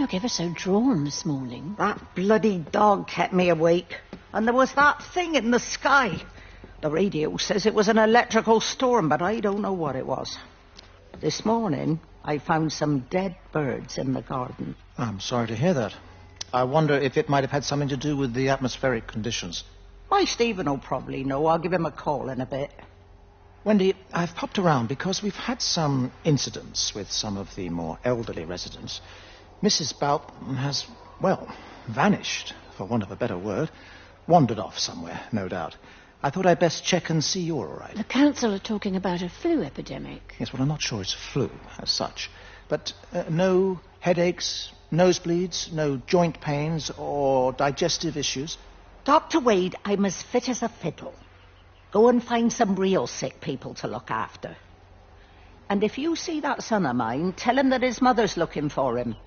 look ever so drawn this morning. That bloody dog kept me awake. And there was that thing in the sky. The radio says it was an electrical storm, but I don't know what it was. This morning, I found some dead birds in the garden. I'm sorry to hear that. I wonder if it might have had something to do with the atmospheric conditions. My Stephen will probably know. I'll give him a call in a bit. Wendy, I've popped around because we've had some incidents with some of the more elderly residents. Mrs. Boughton has, well, vanished, for want of a better word. Wandered off somewhere, no doubt. I thought I'd best check and see you're all right. The council are talking about a flu epidemic. Yes, well, I'm not sure it's flu as such. But no headaches, nosebleeds, no joint pains or digestive issues? Dr. Wade, I'm as fit as a fiddle. Go and find some real sick people to look after. And if you see that son of mine, tell him that his mother's looking for him.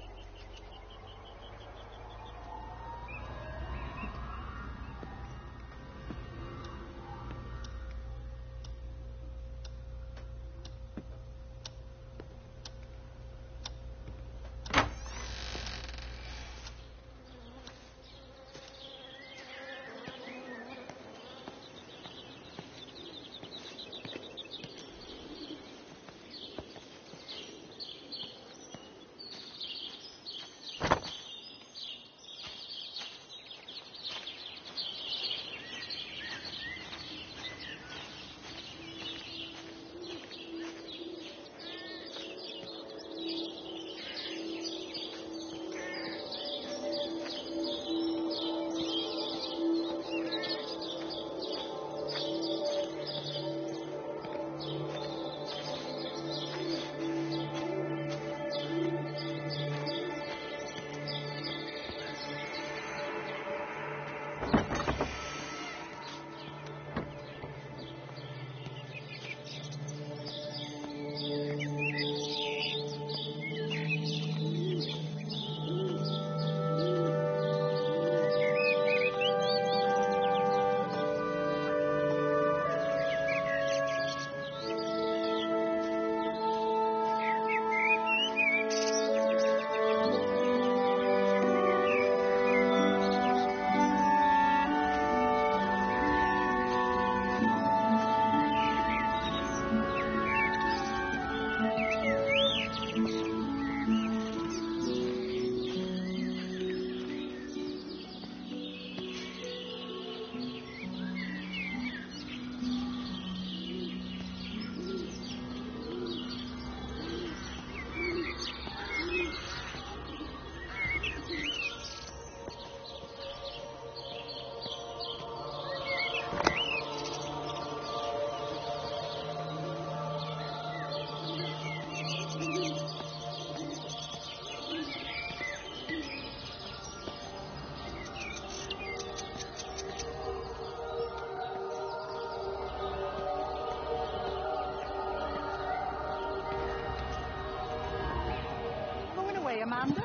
Amanda?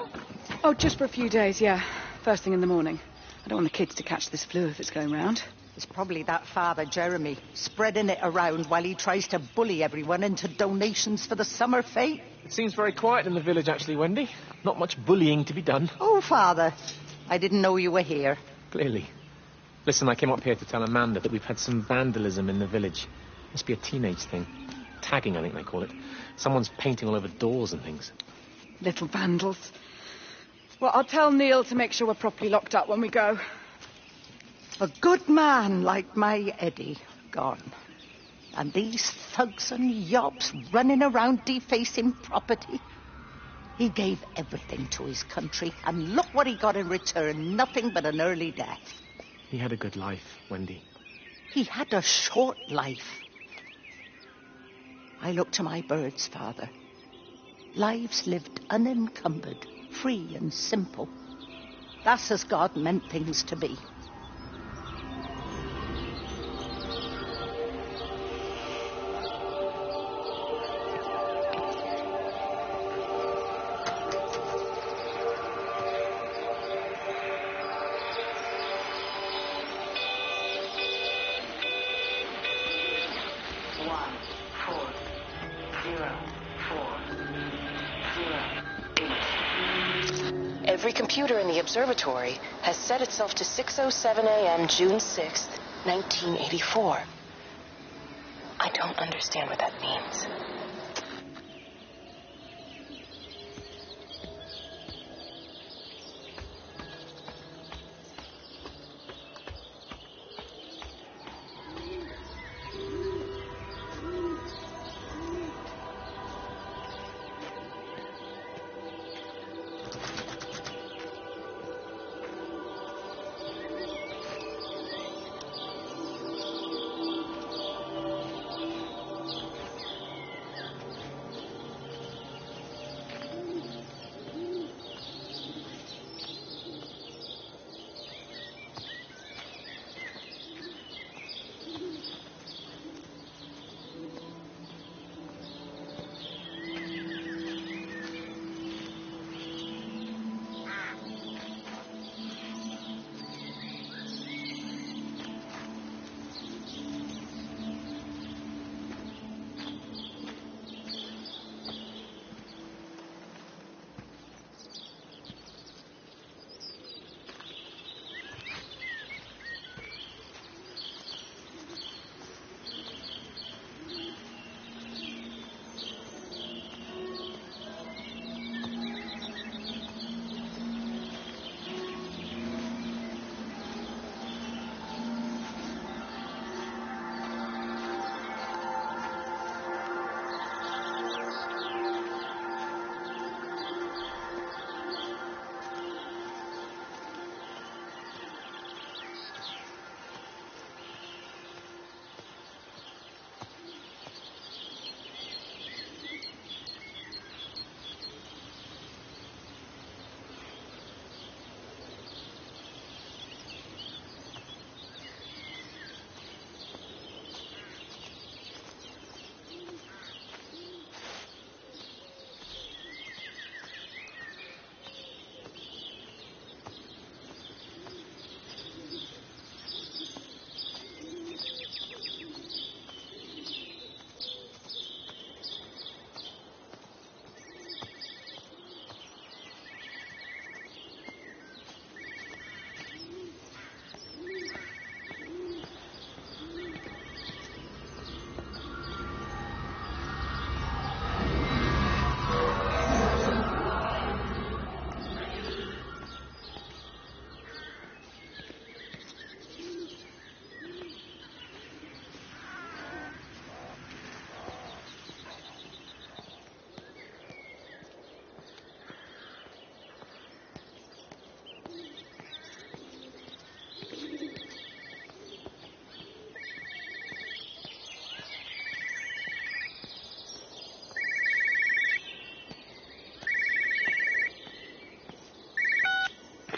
Oh, just for a few days, yeah. First thing in the morning. I don't want the kids to catch this flu if it's going round. It's probably that father, Jeremy, spreading it around while he tries to bully everyone into donations for the summer fete. It seems very quiet in the village, actually, Wendy. Not much bullying to be done. Oh, Father, I didn't know you were here. Clearly. Listen, I came up here to tell Amanda that we've had some vandalism in the village. Must be a teenage thing. Tagging, I think they call it. Someone's painting all over doors and things. Little vandals. Well, I'll tell Neil to make sure we're properly locked up when we go. A good man like my Eddie gone. And these thugs and yobs running around defacing property. He gave everything to his country, and look what he got in return. Nothing but an early death. He had a good life, Wendy. He had a short life. I look to my birds, Father. Lives lived unencumbered, free and simple. That's as God meant things to be. Every computer in the observatory has set itself to 6:07 a.m. June 6th, 1984. I don't understand what that means.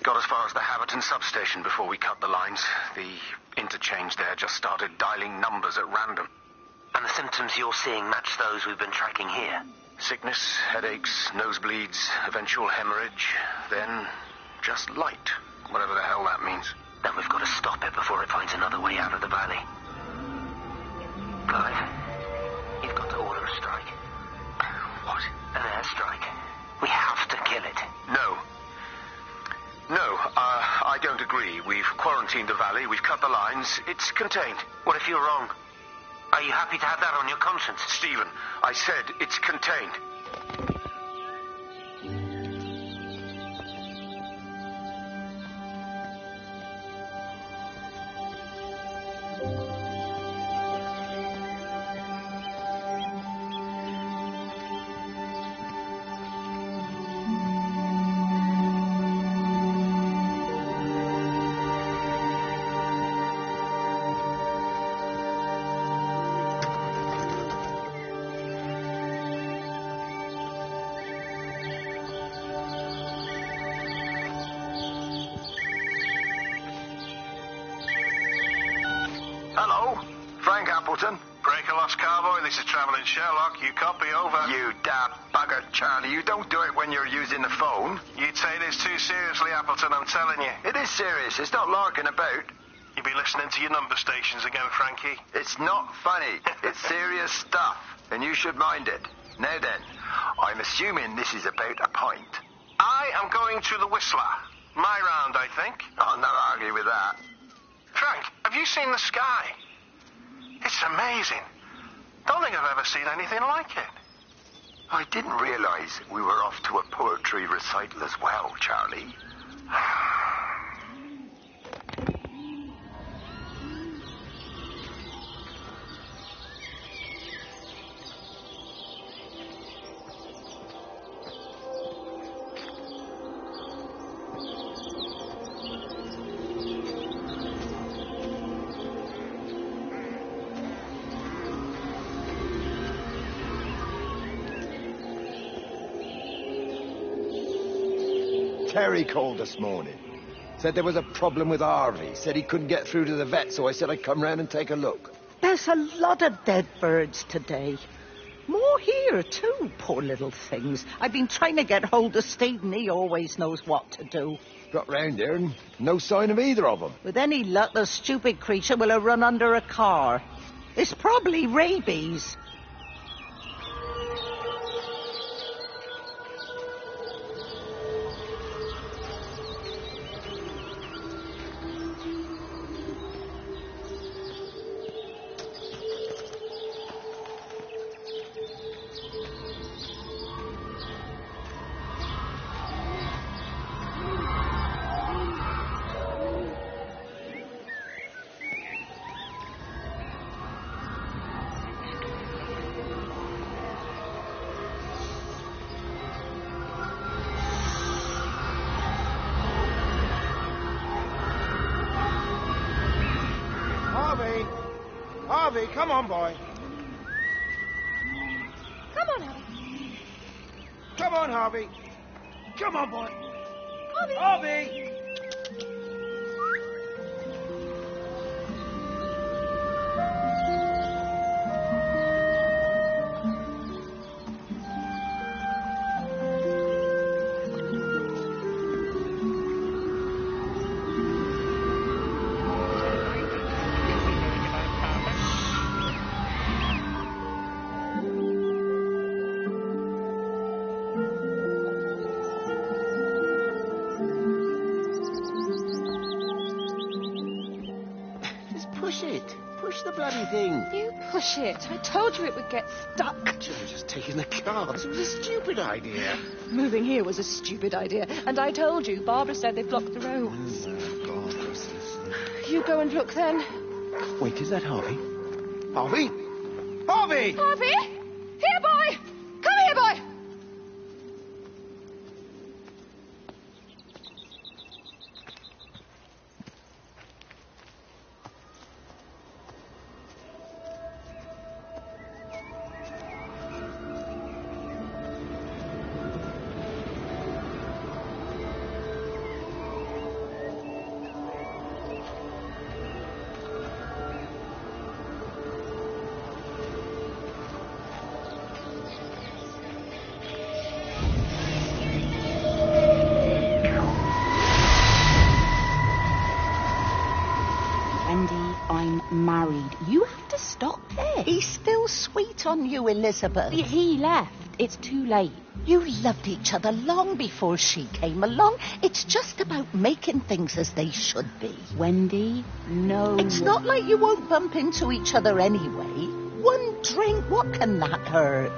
Got as far as the Haverton substation before we cut the lines. The interchange there just started dialing numbers at random. And the symptoms you're seeing match those we've been tracking here? Sickness, headaches, nosebleeds, eventual hemorrhage, then just light, whatever the hell that means. Then we've got to stop it before it finds another way out of the valley. Clive, you've got to order a strike. What? An airstrike. We have to kill it. No, I don't agree. We've quarantined the valley, we've cut the lines, it's contained. What if you're wrong? Are you happy to have that on your conscience? Stephen, I said it's contained. Breaker Lost Cowboy, this is Travelling Sherlock. You copy, over. You daft bugger, Charlie. You don't do it when you're using the phone. You take this too seriously, Appleton, I'm telling you. It is serious. It's not larking about. You be listening to your number stations again, Frankie. It's not funny. It's serious stuff, and you should mind it. Now then, I'm assuming this is about a pint. Aye, I'm going to the Whistler. My round, I think. I'll not argue with that. Frank, have you seen the sky? It's amazing. Don't think I've ever seen anything like it. I didn't realize we were off to a poetry recital as well, Charlie. Terry called this morning. Said there was a problem with Harvey. Said he couldn't get through to the vet, so I said I'd come round and take a look. There's a lot of dead birds today. More here, too, poor little things. I've been trying to get hold of Steve, and he always knows what to do. Got round there and no sign of either of them. With any luck, the stupid creature will have run under a car. It's probably rabies. Harvey, come on, boy. Come on, Harvey. Come on, Harvey. Come on, boy. Harvey. Harvey! Push the bloody thing. You push it. I told you it would get stuck. You were just taking the cards. It was a stupid idea. Moving here was a stupid idea. And I told you, Barbara said they blocked the roads. Oh, God, what's this? You go and look then. Wait, is that Harvey? Harvey? Harvey! Harvey! Here, boy! Come here, boy! Married. You have to stop there. He's still sweet on you, Elizabeth. He left. It's too late. You loved each other long before she came along. It's just about making things as they should be. Wendy, no. It's not like you won't bump into each other anyway. One drink, what can that hurt?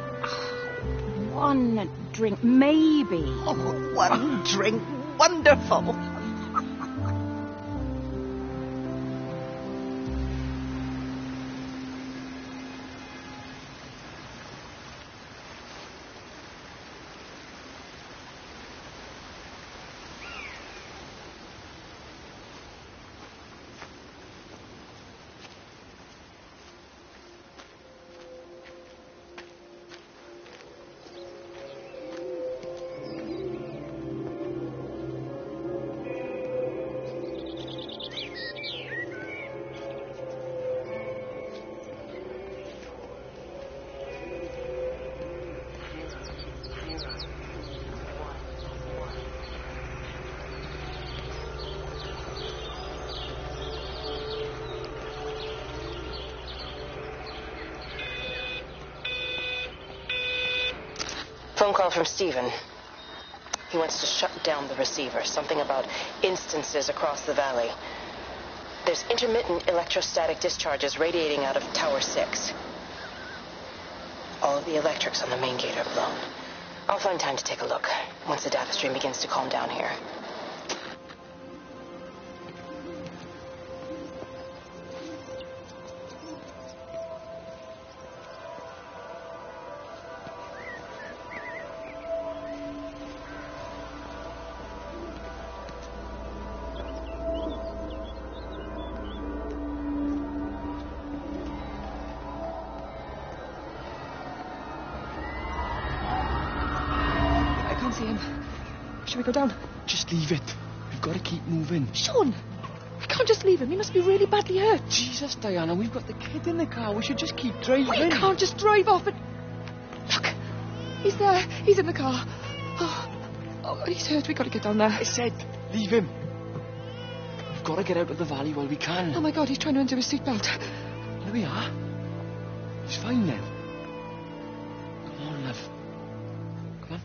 One drink, maybe. Oh, one drink, wonderful. Phone call from Stephen. He wants to shut down the receiver, something about instances across the valley. There's intermittent electrostatic discharges radiating out of Tower 6. All of the electrics on the main gate are blown. I'll find time to take a look once the data stream begins to calm down here. Should we go down? Just leave it. We've got to keep moving. Sean! We can't just leave him. He must be really badly hurt. Jesus, Diana, we've got the kid in the car. We should just keep driving. We can't just drive off and... Look! He's there. He's in the car. Oh, he's hurt. We've got to get down there. I said, leave him. We've got to get out of the valley while we can. Oh, my God, he's trying to undo his seatbelt. There we are. He's fine then. Come on, love. Come on.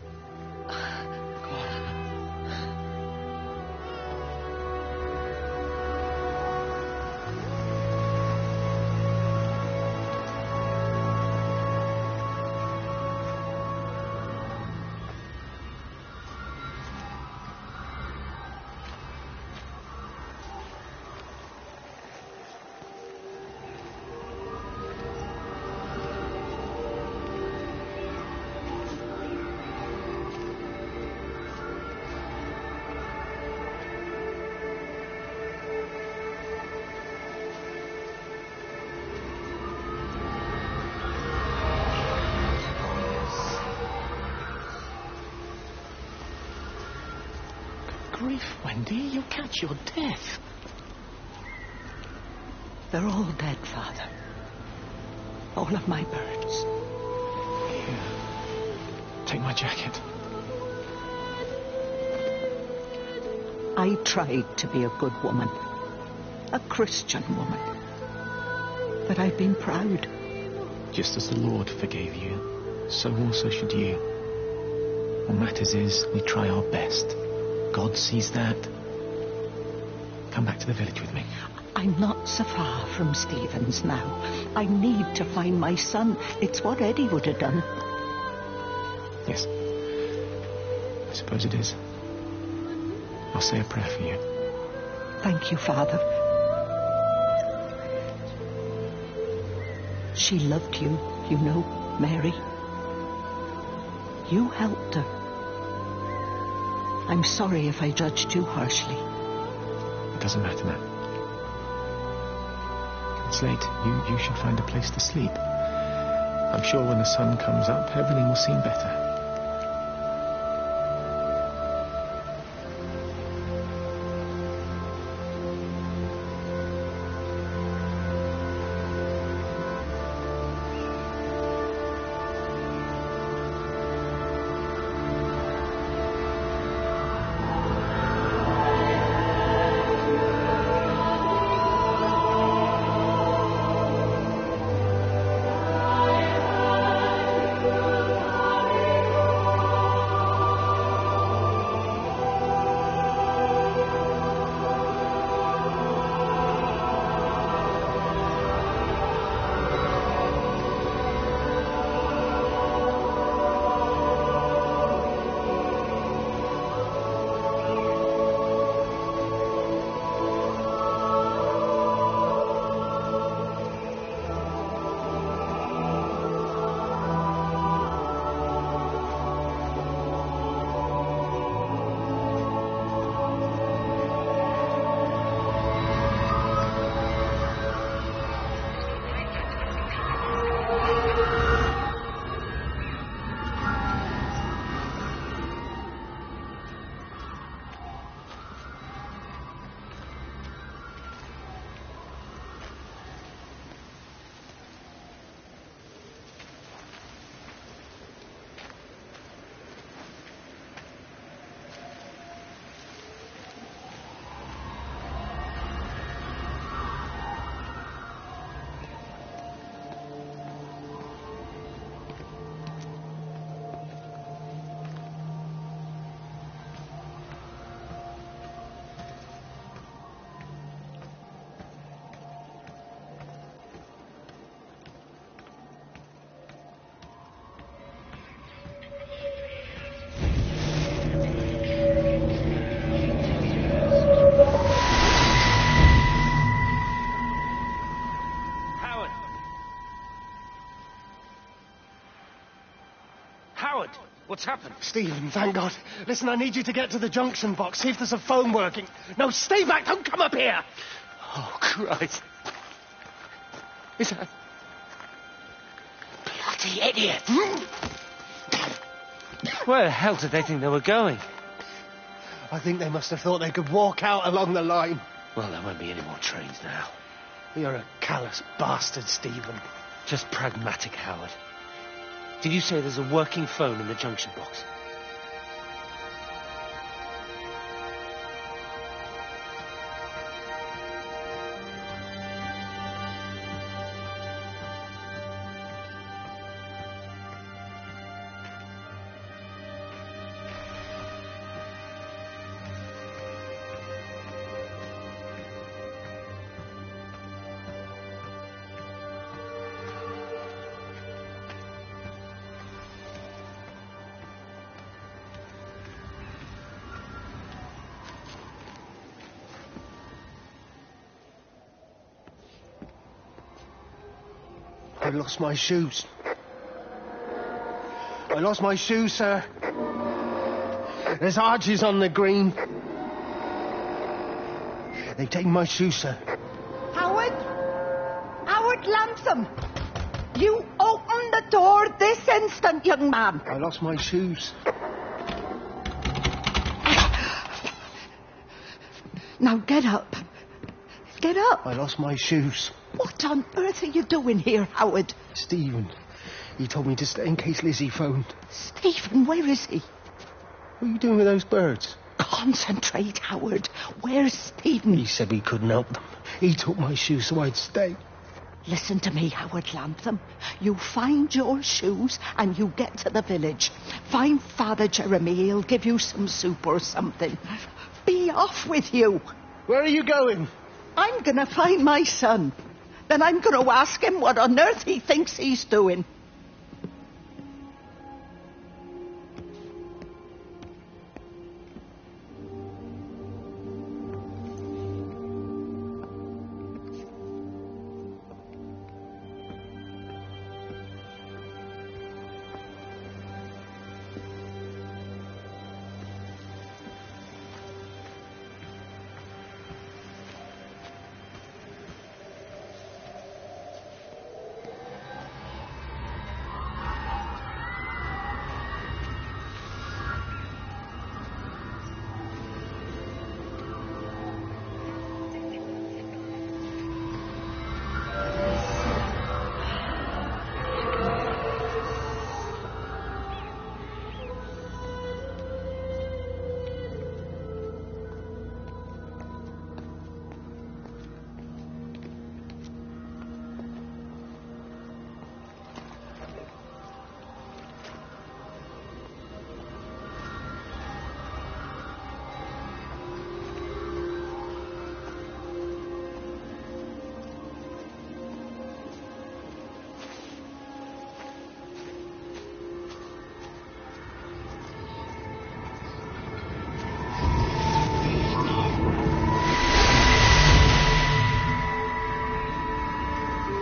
Grief, Wendy, you'll catch your death. They're all dead, Father. All of my birds. Here. Take my jacket. I tried to be a good woman. A Christian woman. But I've been proud. Just as the Lord forgave you, so also should you. What matters is we try our best. God sees that. Come back to the village with me. I'm not so far from Stephen's now. I need to find my son. It's what Eddie would have done. Yes. I suppose it is. I'll say a prayer for you. Thank you, Father. She loved you, you know, Mary. You helped her. I'm sorry if I judged you harshly. It doesn't matter now. It's late. You should find a place to sleep. I'm sure when the sun comes up, everything will seem better. Howard, what's happened? Stephen, thank God. Listen, I need you to get to the junction box, see if there's a phone working. No, stay back, don't come up here! Oh, Christ. Is that... Bloody idiot! Where the hell did they think they were going? I think they must have thought they could walk out along the line. Well, there won't be any more trains now. You're a callous bastard, Stephen. Just pragmatic, Howard. Did you say there's a working phone in the junction box? I lost my shoes. I lost my shoes, sir. There's arches on the green. They've taken my shoes, sir. Howard? Howard Lansome! You open the door this instant, young man. I lost my shoes. Now get up. Get up. I lost my shoes. What on earth are you doing here, Howard? Stephen, he told me to stay in case Lizzie phoned. Stephen, where is he? What are you doing with those birds? Concentrate, Howard. Where's Stephen? He said we couldn't help them. He took my shoes so I'd stay. Listen to me, Howard Lansome. You find your shoes and you get to the village. Find Father Jeremy. He'll give you some soup or something. Be off with you. Where are you going? I'm going to find my son. Then I'm going to ask him what on earth he thinks he's doing.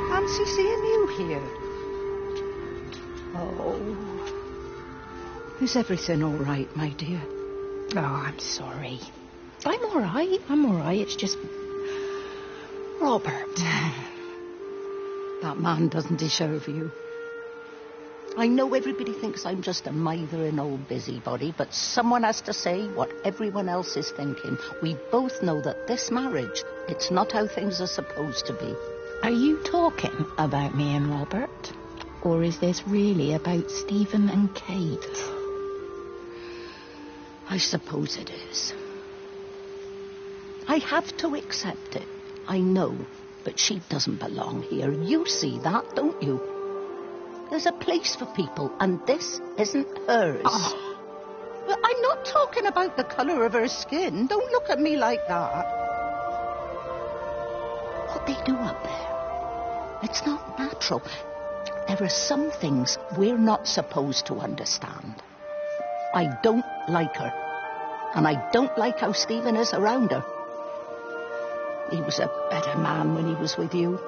Fancy seeing you here. Oh. Is everything all right, my dear? Oh, I'm sorry. I'm all right. It's just... Robert. That man doesn't deserve you. I know everybody thinks I'm just a mithering old busybody, but someone has to say what everyone else is thinking. We both know that this marriage, it's not how things are supposed to be. Are you talking about me and Robert? Or is this really about Stephen and Kate? I suppose it is. I have to accept it. I know, but she doesn't belong here. You see that, don't you? There's a place for people, and this isn't hers. Oh. Well, I'm not talking about the colour of her skin. Don't look at me like that. What they do up there, it's not natural. There are some things we're not supposed to understand. I don't like her, and I don't like how Stephen is around her. He was a better man when he was with you.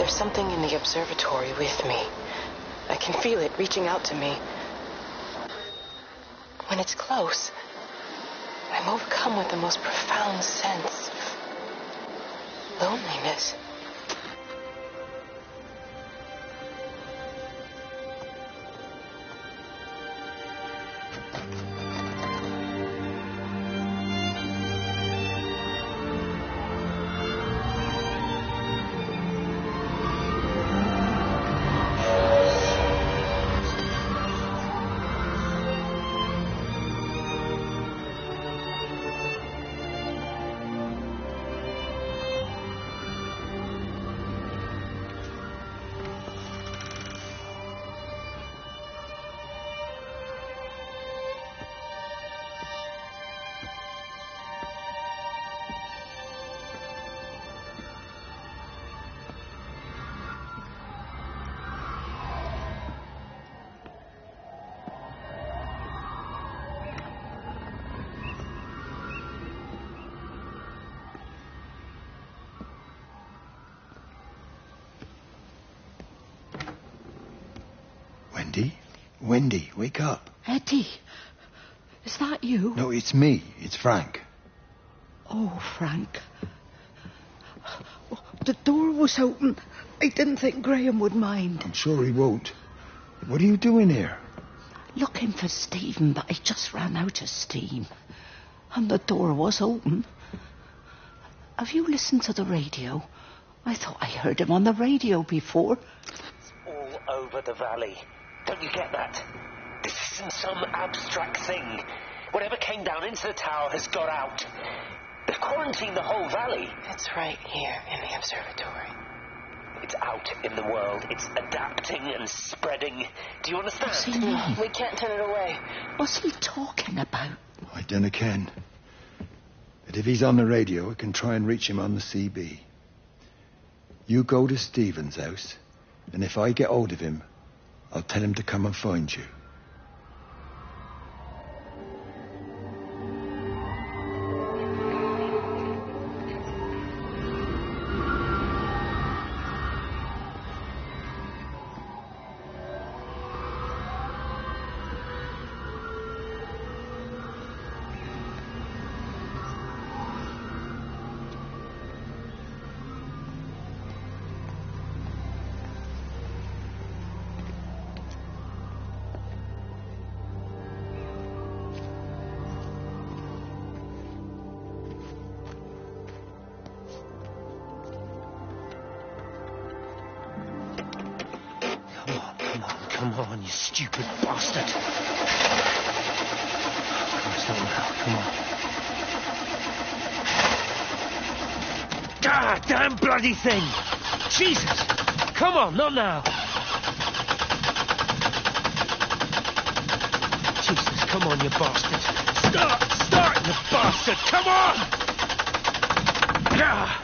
There's something in the observatory with me. I can feel it reaching out to me. When it's close, I'm overcome with the most profound sense of loneliness. Wendy, wake up. Eddie, is that you? No, it's me. It's Frank. Oh, Frank. The door was open. I didn't think Graham would mind. I'm sure he won't. What are you doing here? Looking for Stephen, but I just ran out of steam. And the door was open. Have you listened to the radio? I thought I heard him on the radio before. It's all over the valley. Don't you get that? This isn't some abstract thing. Whatever came down into the tower has got out. They've quarantined the whole valley. It's right here in the observatory. It's out in the world. It's adapting and spreading. Do you understand? What's he mean? We can't turn it away. What's he talking about? I dunno ken. But if he's on the radio, I can try and reach him on the CB. You go to Stephen's house, and if I get hold of him, I'll tell him to come and find you. Come on, you stupid bastard. Christ, not now. Come on. God damn bloody thing! Jesus! Come on, not now. Jesus, come on, you bastard. Start, you bastard! Come on! Ah!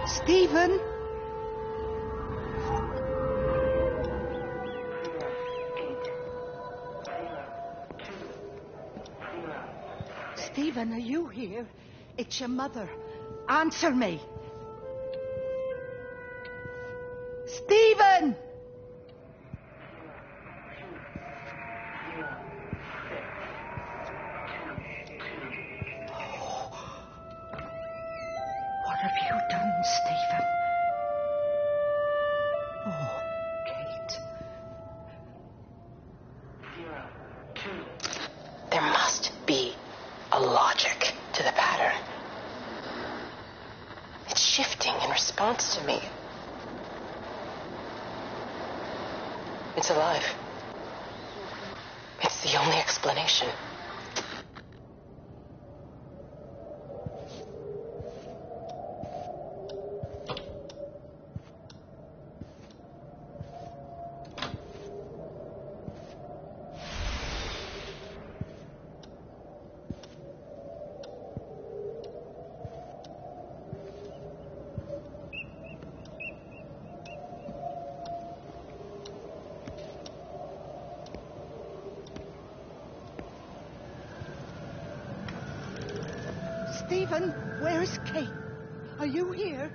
Stephen? Stephen, are you here? It's your mother. Answer me. Stephen! What have you done, Stephen? Oh, Kate. There must be a logic to the pattern. It's shifting in response to me. It's alive. It's the only explanation. Stephen, where's Kate? Are you here?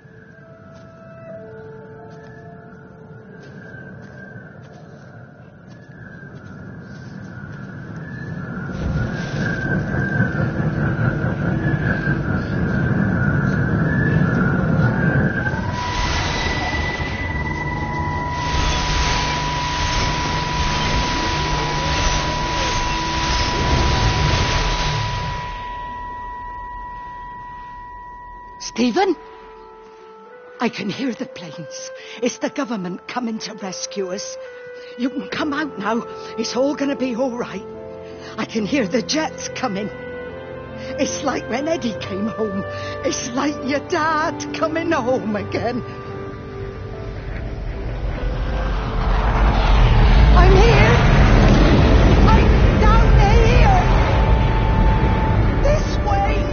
Stephen? I can hear the planes. It's the government coming to rescue us. You can come out now. It's all going to be all right. I can hear the jets coming. It's like when Eddie came home. It's like your dad coming home again. I'm here. I'm down here. This way.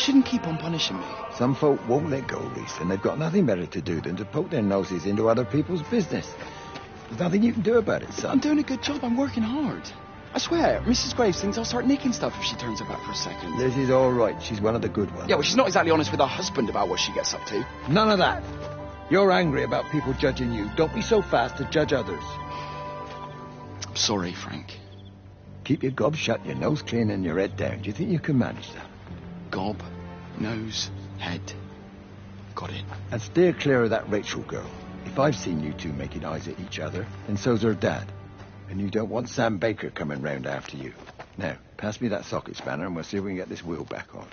shouldn't keep on punishing me. Some folk won't let go, Reese, and they've got nothing better to do than to poke their noses into other people's business. There's nothing you can do about it, son. I'm doing a good job. I'm working hard. I swear, Mrs. Graves thinks I'll start nicking stuff if she turns her back for a second. Lizzie's all right. She's one of the good ones. Yeah, well, she's not exactly honest with her husband about what she gets up to. None of that. You're angry about people judging you. Don't be so fast to judge others. I'm sorry, Frank. Keep your gob shut, your nose clean, and your head down. Do you think you can manage that? Gob, nose, head. Got it. And steer clear of that Rachel girl. If I've seen you two making eyes at each other, then so's her dad. And you don't want Sam Baker coming round after you. Now, pass me that socket spanner and we'll see if we can get this wheel back on.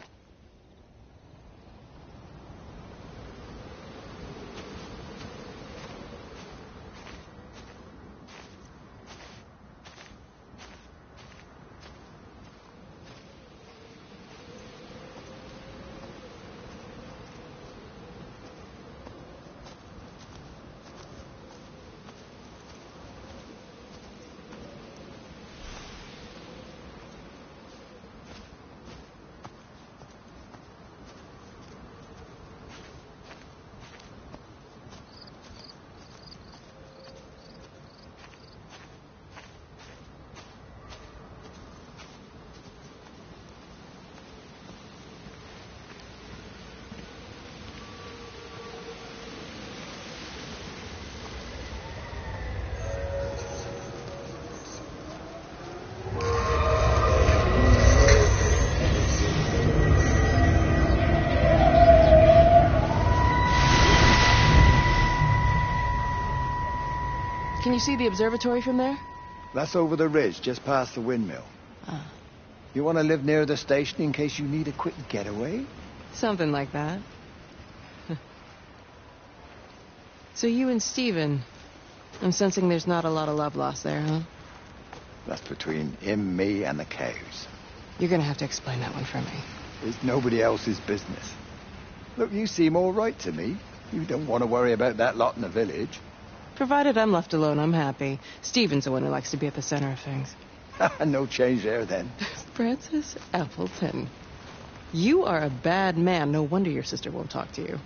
Can you see the observatory from there? That's over the ridge, just past the windmill. Ah. You want to live near the station in case you need a quick getaway? Something like that. So you and Stephen, I'm sensing there's not a lot of love lost there, huh? That's between him, me, and the cows. You're gonna have to explain that one for me. It's nobody else's business. Look, you seem all right to me. You don't want to worry about that lot in the village. Provided I'm left alone, I'm happy. Stephen's the one who likes to be at the center of things. No change there, then. Francis Appleton. You are a bad man. No wonder your sister won't talk to you.